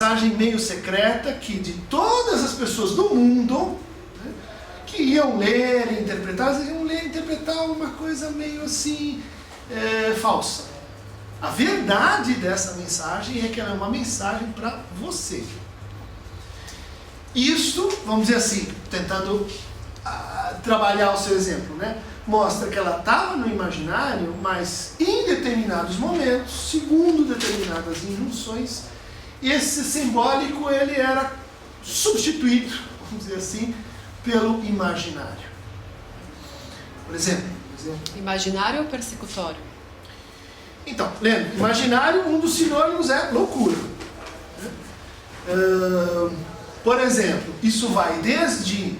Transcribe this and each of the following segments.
mensagem meio secreta que de todas as pessoas do mundo, né, que iam ler e interpretar, elas iam ler e interpretar uma coisa meio assim falsa. A verdade dessa mensagem é que ela é uma mensagem para você. Isso, vamos dizer assim, tentando trabalhar o seu exemplo, né? Mostra que ela estava no imaginário, mas em determinados momentos, segundo determinadas injunções, esse simbólico ele era substituído, vamos dizer assim, pelo imaginário. Por exemplo. Imaginário ou persecutório? Então, lembra, imaginário, um dos sinônimos é loucura. Por exemplo, isso vai desde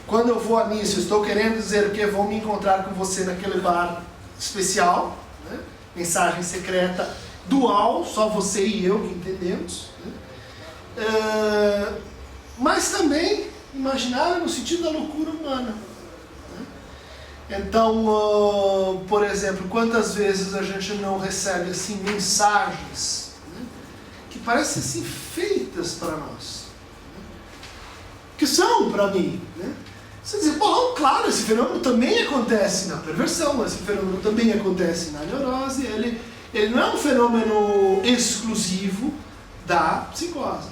quando eu vou à missa, eu estou querendo dizer que vou me encontrar com você naquele bar especial, né? Mensagem secreta, dual, só você e eu que entendemos. Né? Mas também imaginário no sentido da loucura humana. Então, por exemplo, quantas vezes a gente não recebe assim mensagens, né, que parecem assim feitas para nós, né, que são para mim, né? Você diz, bom, claro, esse fenômeno também acontece na perversão, esse fenômeno também acontece na neurose, ele não é um fenômeno exclusivo da psicose,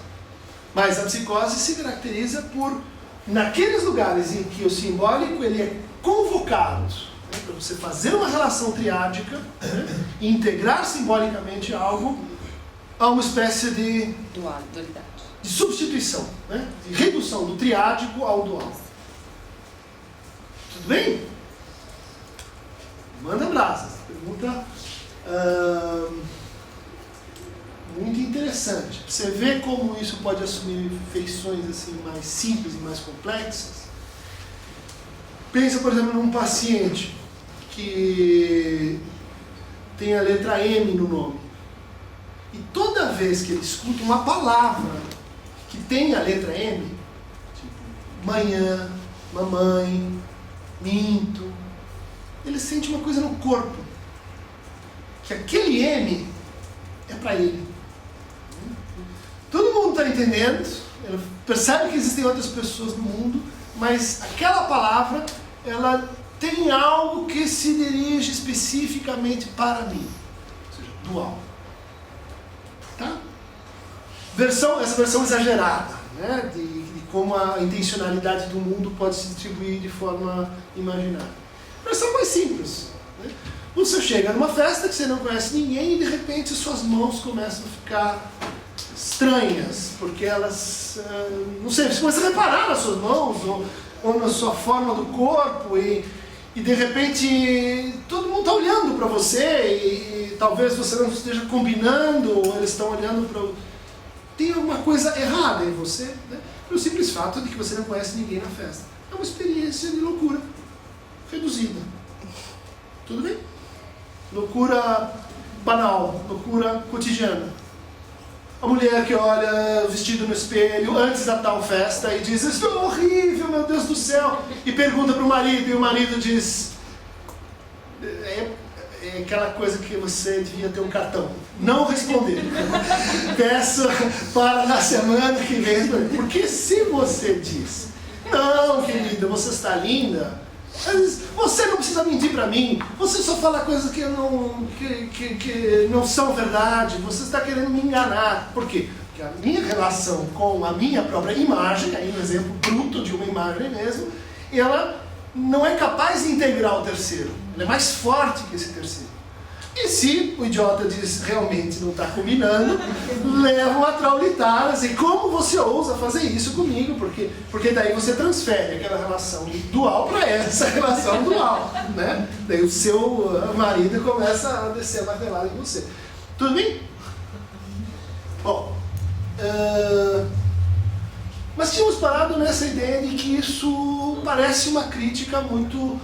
mas a psicose se caracteriza por, naqueles lugares em que o simbólico ele é convocado, né, para você fazer uma relação triádica, né, e integrar simbolicamente algo a uma espécie de dualidade, de substituição, né, de redução do triádico ao dual. Tudo bem? Manda brasas. Pergunta muito interessante. Você vê como isso pode assumir feições assim mais simples e mais complexas. Pensa, por exemplo, num paciente que tem a letra M no nome. E toda vez que ele escuta uma palavra que tem a letra M, tipo manhã, mamãe, minto, ele sente uma coisa no corpo, que aquele M é para ele. Todo mundo está entendendo, ele percebe que existem outras pessoas no mundo, mas aquela palavra, ela tem algo que se dirige especificamente para mim, ou seja, dual. Tá? Essa versão exagerada, né, de como a intencionalidade do mundo pode se distribuir de forma imaginária. Versão mais simples. Né? Você chega numa festa que você não conhece ninguém e de repente suas mãos começam a ficar estranhas, porque elas, não sei, você começa a reparar nas suas mãos ou na sua forma do corpo e de repente todo mundo está olhando para você e talvez você não esteja combinando ou eles estão olhando para... Tem alguma coisa errada em você, né? Pelo simples fato de que você não conhece ninguém na festa. É uma experiência de loucura reduzida. Tudo bem? Loucura banal, loucura cotidiana. A mulher que olha vestido no espelho antes da tal festa e diz, isso é horrível, meu Deus do céu, e pergunta para o marido, e o marido diz, é aquela coisa que você devia ter um cartão. Não responder. Peço para na semana que vem responder. Porque se você diz, não, querida, você está linda, você não precisa mentir para mim, você só fala coisas que não são verdade, você está querendo me enganar. Por quê? Porque a minha relação com a minha própria imagem, aí um exemplo bruto de uma imagem mesmo, ela não é capaz de integrar o terceiro, ela é mais forte que esse terceiro. E se o idiota diz realmente não está combinando, levam a traulitadas. E como você ousa fazer isso comigo? Porque daí você transfere aquela relação dual para essa relação dual, né? Daí o seu marido começa a descer a martelada em você. Tudo bem? Bom, mas tínhamos parado nessa ideia de que isso parece uma crítica muito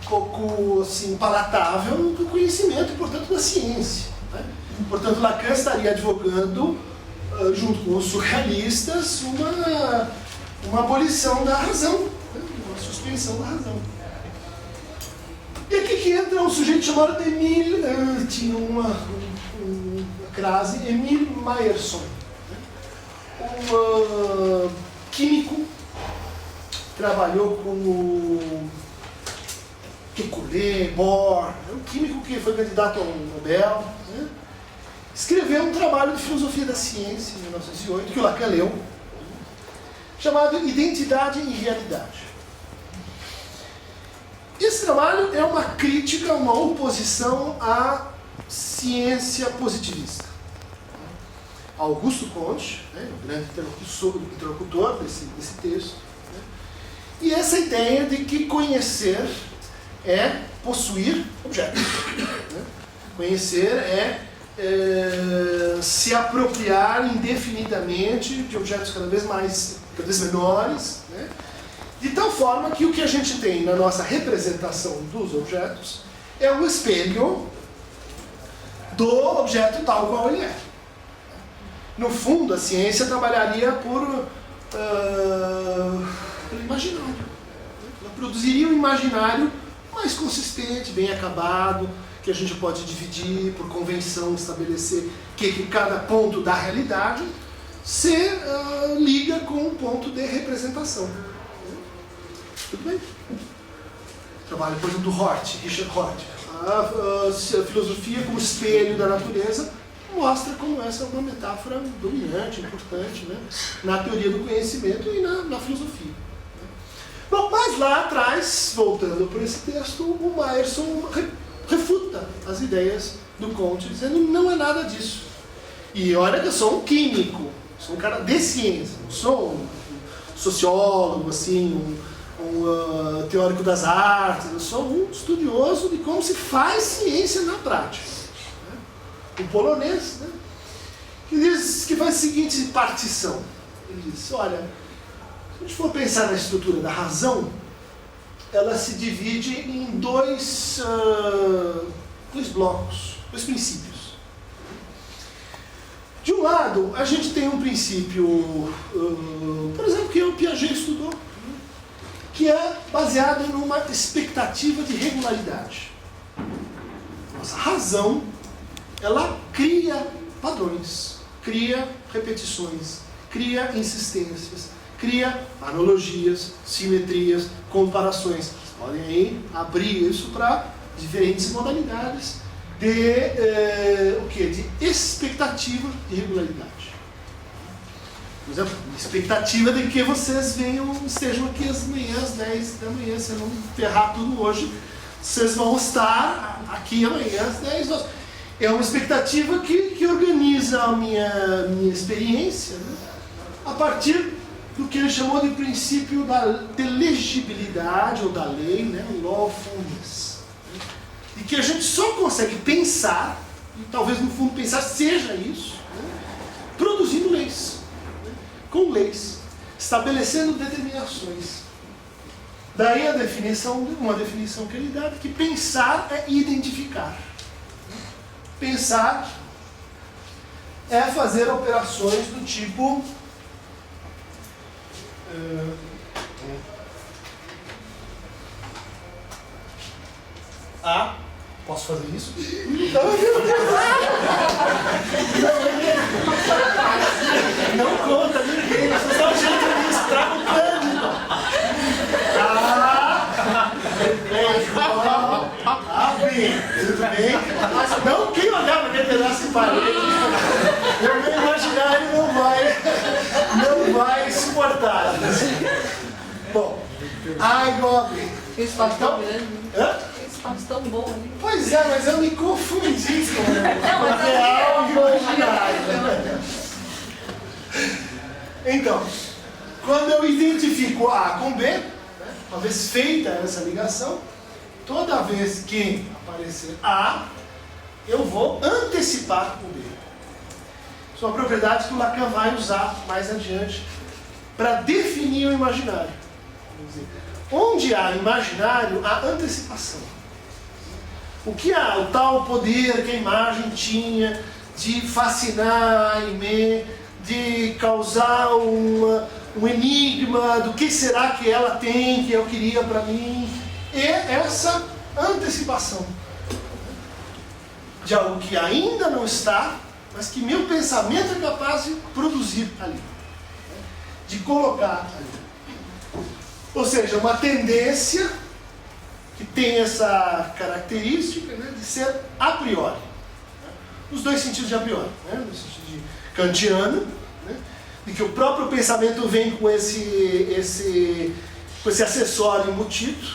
pouco assim, palatável do conhecimento e, portanto, da ciência. Né? Portanto, Lacan estaria advogando, junto com os surrealistas, uma abolição da razão, né? Uma suspensão da razão. E aqui que entra um sujeito chamado Émile, tinha uma crase, Emil Meyerson, um químico, trabalhou com o Kekulé, Bohr, um químico que foi candidato ao Nobel, né? Escreveu um trabalho de filosofia da ciência em 1908, que o Lacan leu, chamado Identidade e Realidade. Esse trabalho é uma crítica, uma oposição à ciência positivista. Augusto Comte, né, o grande interlocutor desse texto, né, e essa ideia de que conhecer é possuir objetos. Né? Conhecer é se apropriar indefinidamente de objetos cada vez menores, né? De tal forma que o que a gente tem na nossa representação dos objetos é o espelho do objeto tal qual ele é. No fundo, a ciência trabalharia por imaginário. Ela produziria um imaginário mais consistente, bem acabado, que a gente pode dividir por convenção, estabelecer que cada ponto da realidade se liga com um ponto de representação. Tudo bem? Trabalho, por exemplo, do Richard Hort. A filosofia como espelho da natureza mostra como essa é uma metáfora dominante, importante, né? Na teoria do conhecimento e na filosofia. Bom, mas lá atrás, voltando para esse texto, o Meyerson refuta as ideias do Comte, dizendo que não é nada disso. E olha que eu sou um químico, sou um cara de ciência, não sou um sociólogo, assim, um teórico das artes, eu sou um estudioso de como se faz ciência na prática. Um polonês, né, que faz a seguinte partição. Ele diz, olha, se a gente for pensar na estrutura da razão, ela se divide em dois blocos, dois princípios. De um lado, a gente tem um princípio, por exemplo, que o Piaget estudou, que é baseado numa expectativa de regularidade. Nossa razão, ela cria padrões, cria repetições, cria insistências, cria analogias, simetrias, comparações. Vocês podem aí abrir isso para diferentes modalidades de expectativa de regularidade. Por exemplo, expectativa de que vocês estejam aqui amanhã às 10 da manhã, se não ferrar tudo hoje, vocês vão estar aqui amanhã às 10 horas. É uma expectativa que organiza a minha experiência, né, a partir do que ele chamou de princípio de legibilidade ou da lei, né, o lawfulness, né, e que a gente só consegue pensar, e talvez no fundo pensar seja isso, né, produzindo leis, né, com leis, estabelecendo determinações. Daí uma definição que ele dá de que pensar é identificar. Pensar é fazer operações do tipo posso fazer isso? Não conta ninguém, você só jeito disso, traga o Cândido. Tudo bem? Não, quem olhar para aquele pedaço de parede, o meu imaginário não vai suportar. Bom, Goblin. Esse espaço tão grande. Esse espaço tão bom ali. Pois é, mas eu me confundi com o real e o imaginário. Então, quando eu identifico A com B, uma vez feita essa ligação, toda vez que aparecer A, eu vou antecipar o B. Isso é uma propriedade que o Lacan vai usar mais adiante para definir o imaginário. Vamos dizer, onde há imaginário, há antecipação. O que há? O tal poder que a imagem tinha de fascinar a Aimee, de causar um enigma do que será que ela tem, que eu queria para mim. E essa antecipação de algo que ainda não está mas que meu pensamento é capaz de produzir ali, né? De colocar ali. Ou seja, uma tendência que tem essa característica, né, de ser a priori. Né? Os dois sentidos de a priori, né? No sentido de kantiano, né? De que o próprio pensamento vem com esse acessório embutido,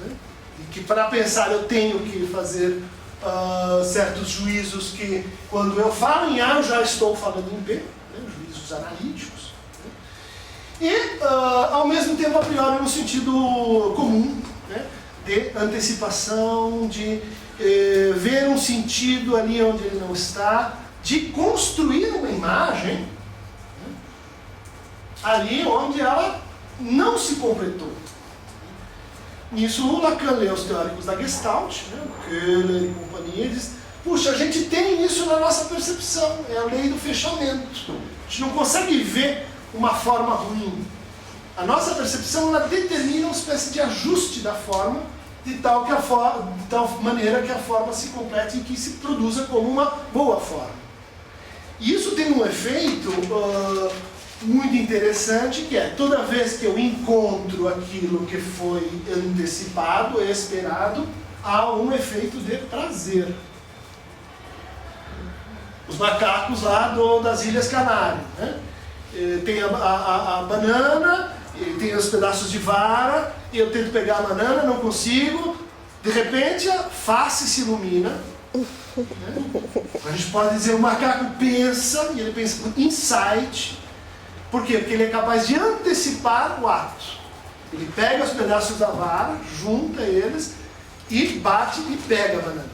né? E que para pensar eu tenho que fazer certos juízos que, quando eu falo em A, eu já estou falando em B, né? Juízos analíticos. Né? E, ao mesmo tempo, a priori no sentido comum, né? De antecipação, de ver um sentido ali onde ele não está, de construir uma imagem, né? Ali onde ela não se completou. Nisso, o Lacan lê os teóricos da Gestalt, né? Köhler e companhia, e diz: puxa, a gente tem isso na nossa percepção, é a lei do fechamento. A gente não consegue ver uma forma ruim. A nossa percepção, ela determina uma espécie de ajuste da forma, de tal maneira que a forma se complete e que se produza como uma boa forma. E isso tem um efeito muito interessante, que é, toda vez que eu encontro aquilo que foi antecipado, esperado, há um efeito de prazer. Os macacos lá das Ilhas Canárias, né? Tem a banana, tem os pedaços de vara, e eu tento pegar a banana, não consigo, de repente a face se ilumina. Né? A gente pode dizer, o macaco pensa, e ele pensa com insight. Por quê? Porque ele é capaz de antecipar o ato. Ele pega os pedaços da vara, junta eles e bate e pega a banana.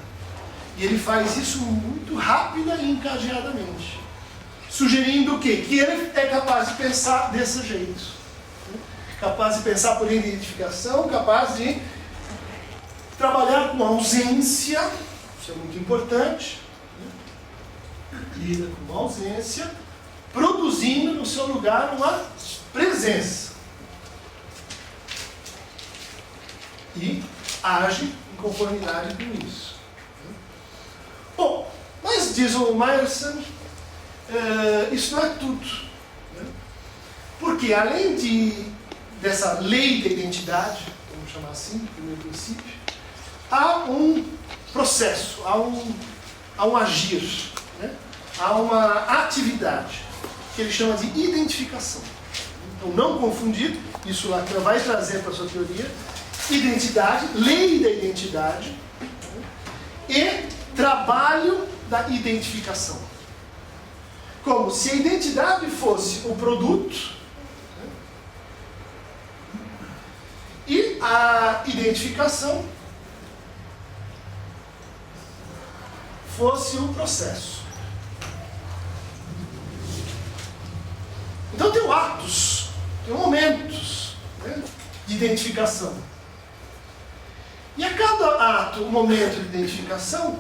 E ele faz isso muito rápida e encadeadamente. Sugerindo o quê? Que ele é capaz de pensar desse jeito. Capaz de pensar por identificação, capaz de trabalhar com ausência, isso é muito importante. Lida com ausência, produzindo no seu lugar uma presença. E age em conformidade com isso. Bom, mas diz o Meyerson, isso não é tudo. Né? Porque além dessa lei da identidade, vamos chamar assim, no primeiro princípio, há um processo, há um agir, né? Há uma atividade, que ele chama de identificação. Então, não confundir, isso Lacan vai trazer para a sua teoria, identidade, lei da identidade, né? E trabalho da identificação. Como se a identidade fosse o produto, né? E a identificação fosse o processo. Então tem atos, tem momentos, né, de identificação. E a cada ato, momento de identificação,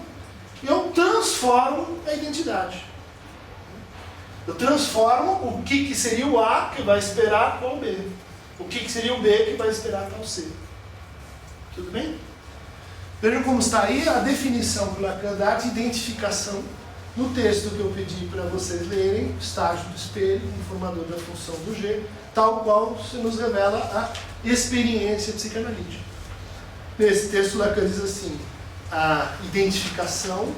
eu transformo a identidade. Eu transformo o que seria o A que vai esperar qual B. O que seria o B que vai esperar qual C. Tudo bem? Vejam como está aí a definição que Lacan dá de identificação no texto que eu pedi para vocês lerem, Estágio do Espelho, informador da função do G, tal qual se nos revela a experiência psicanalítica. Nesse texto, Lacan diz assim: a identificação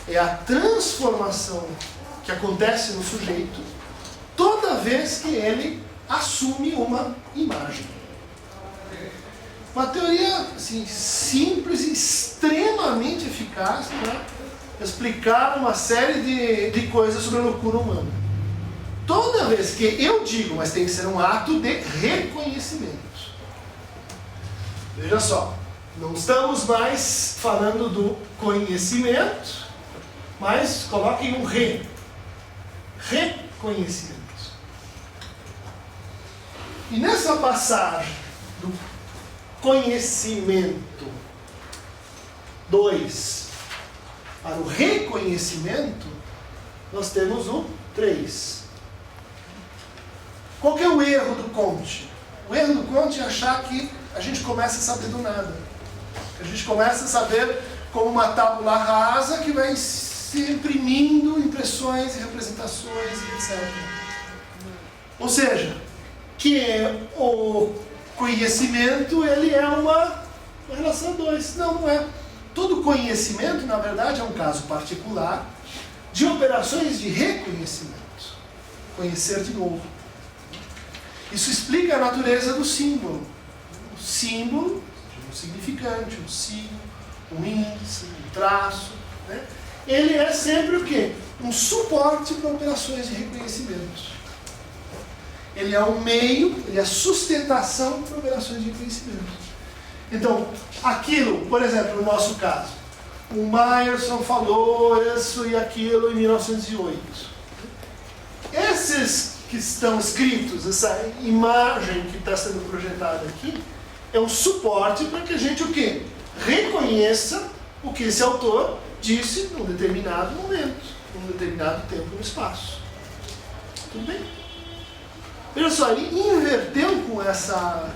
é a transformação que acontece no sujeito toda vez que ele assume uma imagem. Uma teoria assim, simples e extremamente eficaz para explicar uma série de coisas sobre a loucura humana. Toda vez que eu digo, mas tem que ser um ato de reconhecimento. Veja só, não estamos mais falando do conhecimento, mas coloquem um reconhecimento. E nessa passagem do conhecimento 2 para o reconhecimento, nós temos o 3. Qual que é o erro do Comte? O erro do Comte é achar que a gente começa a saber do nada. A gente começa a saber como uma tábula rasa que vai se imprimindo impressões e representações, etc. Ou seja, que o conhecimento ele é uma relação a dois. Não é. Todo conhecimento, na verdade, é um caso particular de operações de reconhecimento. Conhecer de novo. Isso explica a natureza do símbolo. O símbolo, um significante, um signo, um índice, um traço, né? Ele é sempre o quê? Um suporte para operações de reconhecimento. Ele é um meio, ele é sustentação para operações de reconhecimento. Então, aquilo, por exemplo, no nosso caso, o Meyerson falou isso e aquilo em 1908. Esses que estão escritos, essa imagem que está sendo projetada aqui, é um suporte para que a gente o quê? Reconheça o que esse autor disse num determinado momento, num determinado tempo no espaço. Tudo bem? Veja só, ele inverteu com essa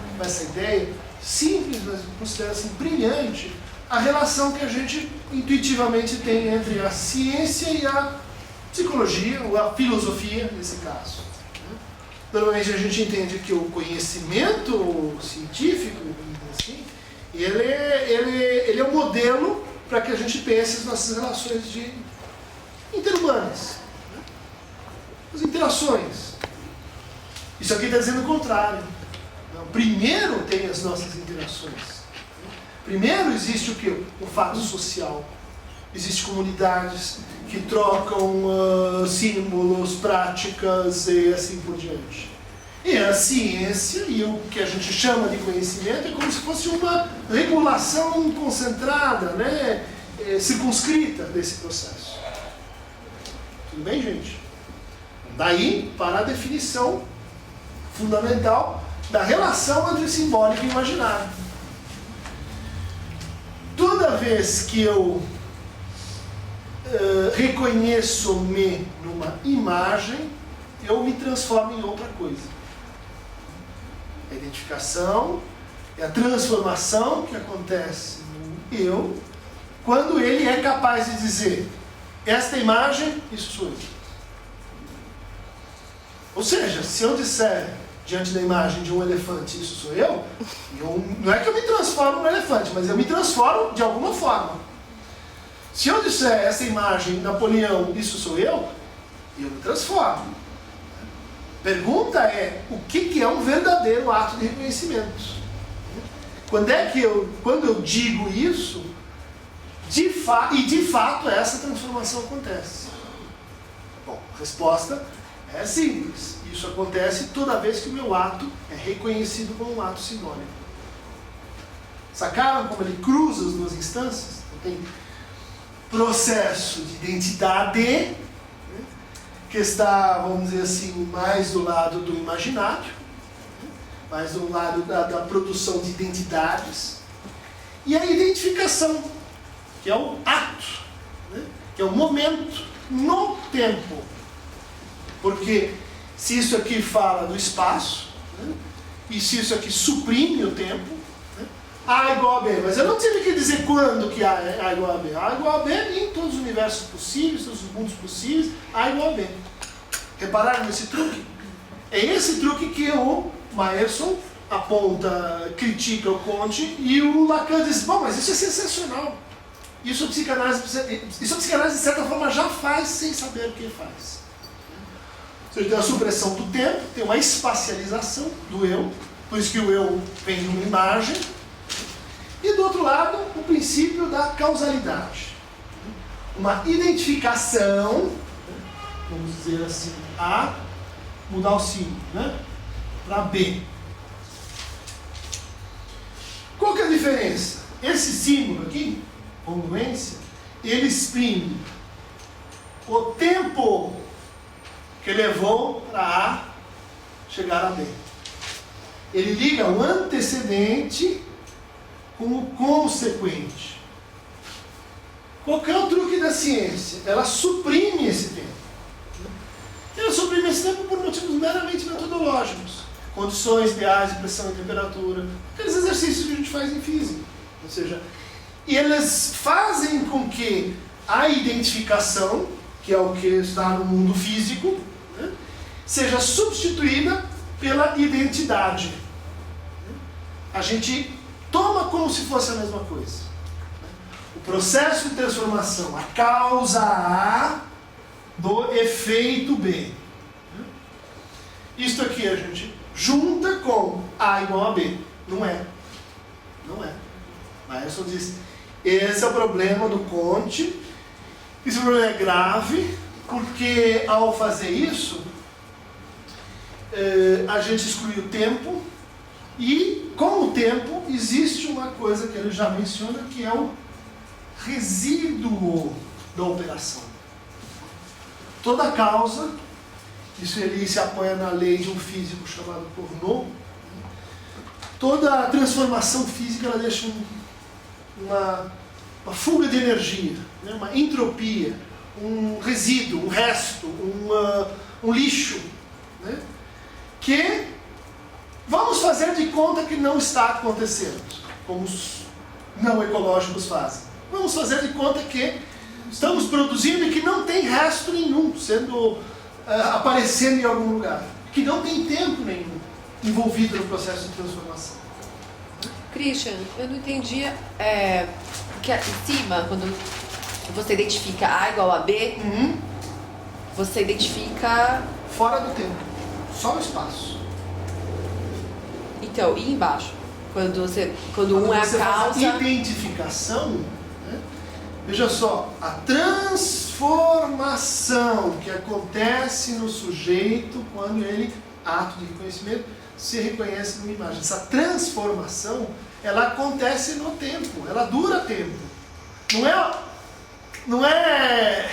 ideia simples, mas eu considero assim brilhante, a relação que a gente intuitivamente tem entre a ciência e a psicologia, ou a filosofia, nesse caso. Normalmente a gente entende que o conhecimento científico, assim, ele é um modelo para que a gente pense as nossas relações interhumanas. As interações. Isso aqui está dizendo o contrário. Primeiro tem as nossas interações. Primeiro existe o quê? O fato social. Existem comunidades que trocam símbolos, práticas e assim por diante. E a ciência, e o que a gente chama de conhecimento, é como se fosse uma regulação concentrada, né? Circunscrita desse processo. Tudo bem, gente? Daí para a definição fundamental da relação entre simbólico e imaginário. Toda vez que eu reconheço-me numa imagem, eu me transformo em outra coisa. A identificação é a transformação que acontece no eu, quando ele é capaz de dizer, esta imagem, isso sou eu. Ou seja, se eu disser diante da imagem de um elefante, isso sou eu, não é que eu me transformo no elefante, mas eu me transformo de alguma forma. Se eu disser essa imagem, Napoleão, isso sou eu me transformo. Pergunta é, o que é um verdadeiro ato de reconhecimento? Quando eu digo isso, de fato essa transformação acontece? Bom, a resposta é simples. Isso acontece toda vez que o meu ato é reconhecido como um ato simbólico. Sacaram como ele cruza as duas instâncias? Tem processo de identidade, né, que está, vamos dizer assim, mais do lado do imaginário, mais do lado da produção de identidades, e a identificação, que é o ato, né, que é o momento no tempo. Porque se isso aqui fala do espaço, né, e se isso aqui suprime o tempo, né, A igual a B, mas eu não tive que dizer quando que A é A igual a B. A igual a B em todos os universos possíveis, todos os mundos possíveis, A igual a B. Repararam nesse truque? É esse truque que o Meyerson aponta, critica o Comte, e o Lacan diz, bom, mas isso é sensacional. Isso a psicanálise de certa forma já faz sem saber o que faz. Ou seja, tem a supressão do tempo, tem uma espacialização do eu, por isso que o eu vem de uma imagem, e do outro lado, o princípio da causalidade. Uma identificação, vamos dizer assim, A, mudar o símbolo, né? Para B. Qual que é a diferença? Esse símbolo aqui, congruência, ele exprime o tempo que levou para A chegar a B. Ele liga o antecedente com o consequente. Qual que é o truque da ciência? Ela suprime esse tempo. Ela suprime esse tempo por motivos meramente metodológicos. Condições ideais de pressão e temperatura. Aqueles exercícios que a gente faz em física. Ou seja, e eles fazem com que a identificação, que é o que está no mundo físico, né, seja substituída pela identidade. A gente toma como se fosse a mesma coisa. O processo de transformação, a causa A do efeito B. Isto aqui a gente junta com A igual a B. Não é. Não é. Myerson diz, esse é o problema do Conte. Esse problema é grave, porque ao fazer isso, a gente exclui o tempo, e com o tempo existe uma coisa que ele já menciona, que é o resíduo da operação. Toda causa, isso ele se apoia na lei de um físico chamado Cournot, toda transformação física ela deixa uma fuga de energia, né? Uma entropia, um resíduo, um resto, um lixo, né? Que vamos fazer de conta que não está acontecendo, como os não ecológicos fazem. Vamos fazer de conta que estamos produzindo e que não tem resto nenhum sendo aparecendo em algum lugar, que não tem tempo nenhum envolvido no processo de transformação. Christian, eu não entendi que em cima, quando você identifica A igual a B, você identifica... Fora do tempo, só o espaço. Então, e embaixo? Quando um é a você causa... faz a identificação, né? Veja só, a transformação que acontece no sujeito quando ele, ato de reconhecimento, se reconhece numa imagem. Essa transformação, ela acontece no tempo, ela dura tempo. Não é